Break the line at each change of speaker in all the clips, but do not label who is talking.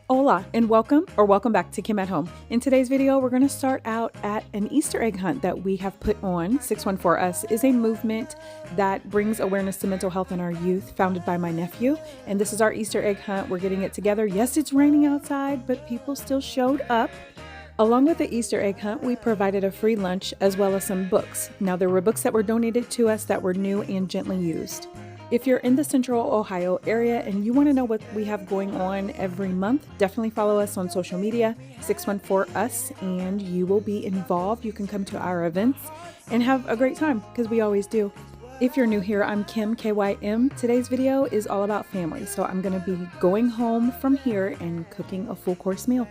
Hola and welcome back to Kim at Home. In today's video, we're going to start out at an Easter egg hunt that we have put on. 614us is a movement that brings awareness to mental health in our youth, founded by my nephew. And this is our Easter egg hunt. We're getting it together. Yes, it's raining outside, but people still showed up. Along with the Easter egg hunt, we provided a free lunch as well as some books. Now, there were books that were donated to us that were new and gently used. If you're in the Central Ohio area and you want to know what we have going on every month, definitely follow us on social media, 614us, and you will be involved. You can come to our events and have a great time because we always do. If you're new here, I'm Kim, 𝐄𝐍𝐉𝐻𝐾. Today's video is all about family, so I'm going to be going home from here and cooking a full course meal.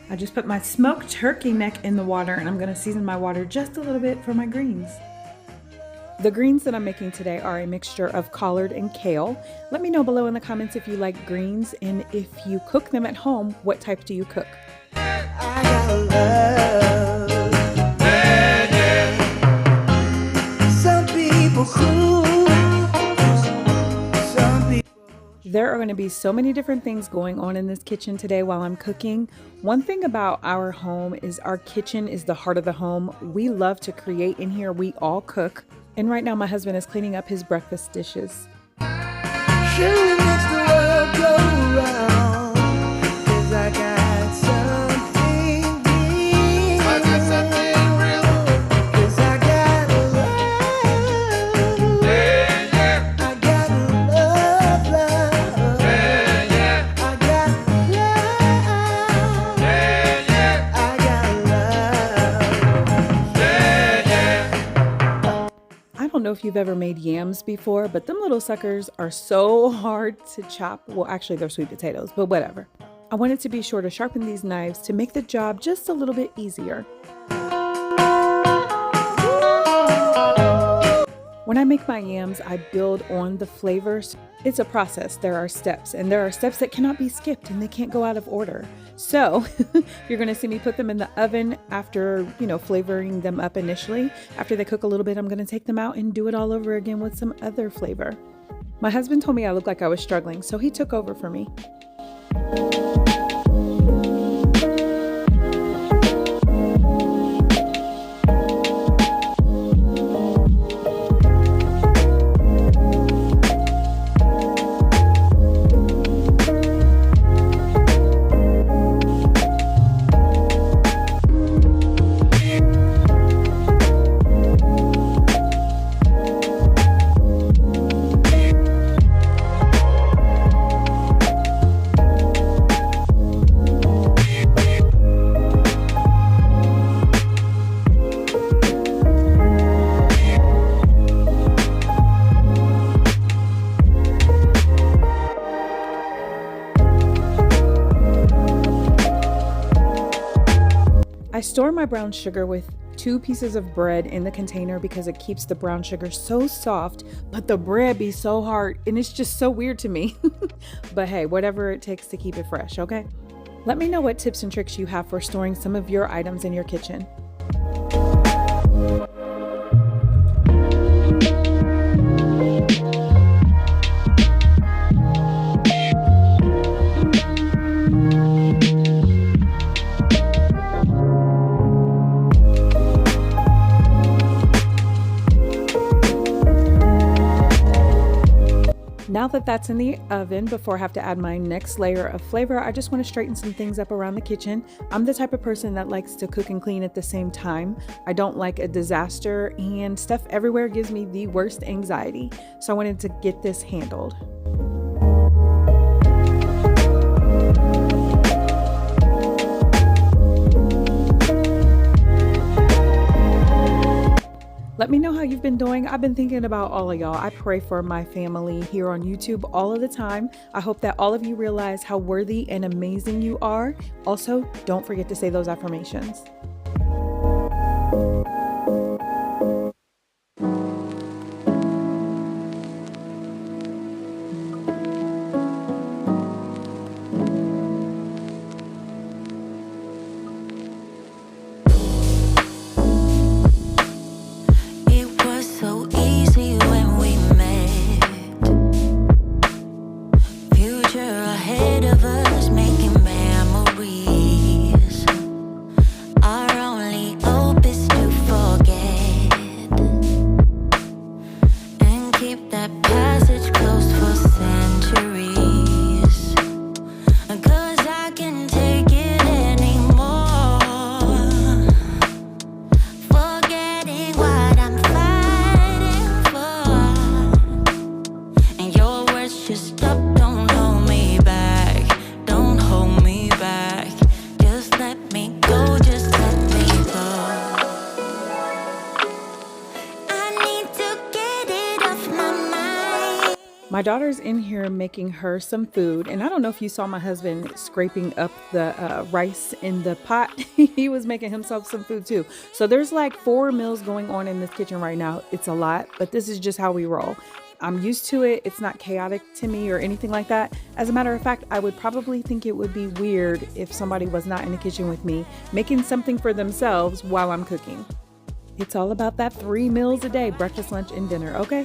I just put my smoked turkey neck in the water and I'm going to season my water just a little bit for my greens. The greens that I'm making today are a mixture of collard and kale. Let me know below in the comments if you like greens, and if you cook them at home, what type do you cook? I gotta love. Some people cook. There are going to be so many different things going on in this kitchen today while I'm cooking. One thing about our home is our kitchen is the heart of the home. We love to create in here. We all cook. And right now my husband is cleaning up his breakfast dishes. Surely makes the world go round, 'cause I got something real. I got something real. 'Cause I got love. Yeah, yeah. I got love, love. Yeah, yeah. I got love. Yeah, yeah. I got love. Yeah, yeah. I don't know if you've ever made yams before, but them little suckers are so hard to chop. Well, actually they're sweet potatoes, but whatever. I wanted to be sure to sharpen these knives to make the job just a little bit easier. When I make my yams, I build on the flavors. It's a process. There are steps, and there are steps that cannot be skipped and they can't go out of order. So you're going to see me put them in the oven after, flavoring them up initially. After they cook a little bit, I'm going to take them out and do it all over again with some other flavor. My husband told me I looked like I was struggling, so he took over for me. I store my brown sugar with 2 pieces of bread in the container because it keeps the brown sugar so soft, but the bread be so hard and it's just so weird to me. But hey, whatever it takes to keep it fresh, okay? Let me know what tips and tricks you have for storing some of your items in your kitchen. Now that that's in the oven, before I have to add my next layer of flavor, I just want to straighten some things up around the kitchen. I'm the type of person that likes to cook and clean at the same time. I don't like a disaster, and stuff everywhere gives me the worst anxiety. So I wanted to get this handled. Let me know how you've been doing. I've been thinking about all of y'all. I pray for my family here on YouTube all of the time. I hope that all of you realize how worthy and amazing you are. Also, don't forget to say those affirmations.
Future ahead. eight of us making memories. Our only hope is to forget and keep that passage closed for centuries. 'Cause I can take it anymore. Forgetting what I'm fighting for. And your words just stop, don't hold me back. Don't hold me back. Just let me go, just let me go. I need to get it off my mind.
My daughter's in here making her some food, and I don't know if you saw my husband scraping up the rice in the pot. He was making himself some food too. So there's like 4 meals going on in this kitchen right now. It's a lot, but this is just how we roll. I'm used to it. It's not chaotic to me or anything like that. As a matter of fact, I would probably think it would be weird if somebody was not in the kitchen with me making something for themselves while I'm cooking. It's all about that 3 meals a day, breakfast, lunch, and dinner, okay?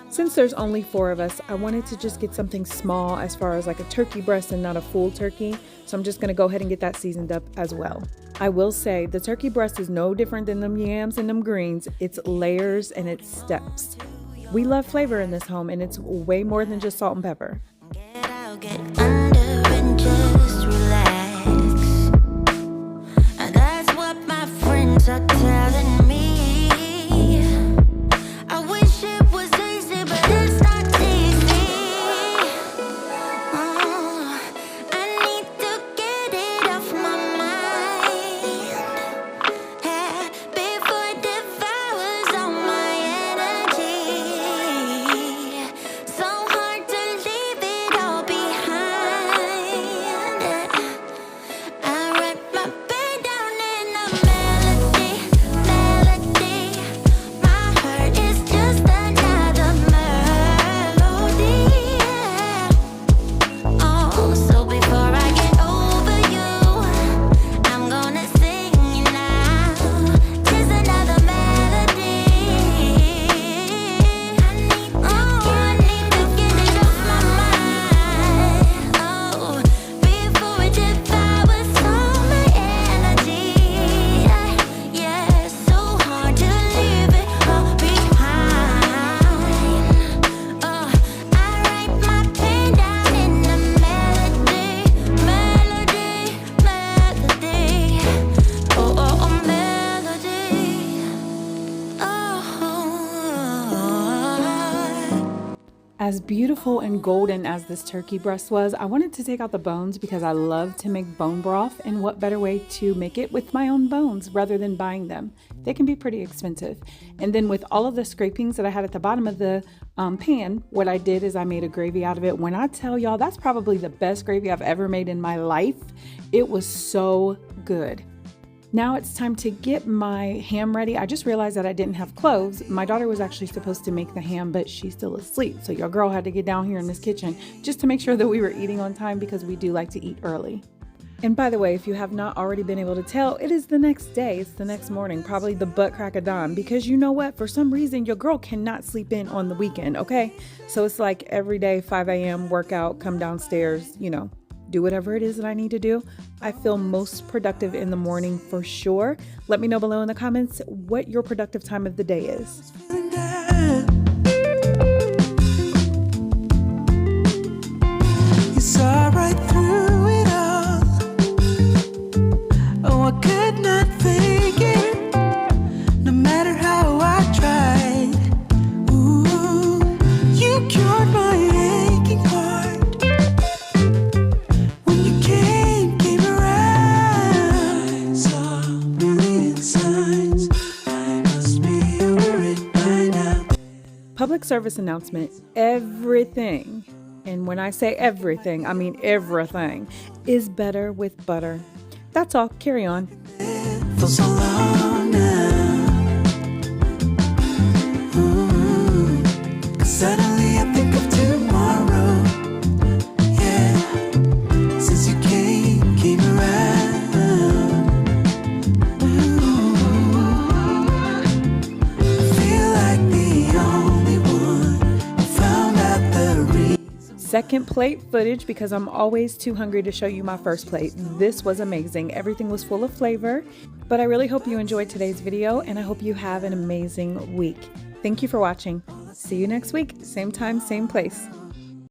Since there's only 4 of us, I wanted to just get something small as far as like a turkey breast and not a full turkey. So I'm just gonna go ahead and get that seasoned up as well. I will say the turkey breast is no different than them yams and them greens. It's layers and it's steps. We love flavor in this home, and it's way more than just salt and pepper.
I'll get under and just relax. And that's what my friends are telling me. I wish it was easy, but it's not easy. Oh, I need to get it off my mind. Yeah, before it devours all my energy. So hard to leave it all behind. I write my bed down in a melody, melody. My heart is just another melody. Oh, so before I get over you, I'm gonna sing it now. Just another melody. I need to get it off my mind. Oh, before it devours all my energy. Yeah, so hard to leave it all behind. Oh, I write my pain down in a melody, melody, melody. Oh, oh, oh, melody. Oh.
As beautiful and golden as this turkey breast was, I wanted to take out the bones because I love to make bone broth, and what better way to make it with my own bones rather than buying them. They can be pretty expensive. And then with all of the scrapings that I had at the bottom of the pan, what I did is I made a gravy out of it. When I tell y'all, that's probably the best gravy I've ever made in my life. It was so good. Now it's time to get my ham ready. I just realized that I didn't have cloves. My daughter was actually supposed to make the ham, but she's still asleep. So your girl had to get down here in this kitchen just to make sure that we were eating on time, because we do like to eat early. And by the way, if you have not already been able to tell, it is the next day. It's the next morning, probably the butt crack of dawn, because you know what? For some reason, your girl cannot sleep in on the weekend, okay? So it's like every day, 5 a.m. workout, come downstairs, you know, do whatever it is that I need to do. I feel most productive in the morning for sure. Let me know below in the comments what your productive time of the day is.
You saw right through it all. Oh, I could not fake it, no matter how I tried. Ooh, you cured my aching heart. When you came around, I saw a million signs. I must be over it by now.
Public service announcement, everything, and when I say everything, I mean everything, is better with butter. That's all. Carry on.
For so long now. Ooh, 'cause suddenly I think of tomorrow. Yeah, since you came around. Ooh, I feel like the only one who found out the reason.
second plate footage because I'm always too hungry to show you my first plate. This was amazing. Everything was full of flavor, but I really hope you enjoyed today's video and I hope you have an amazing week. Thank you for watching. See you next week. Same time, same place.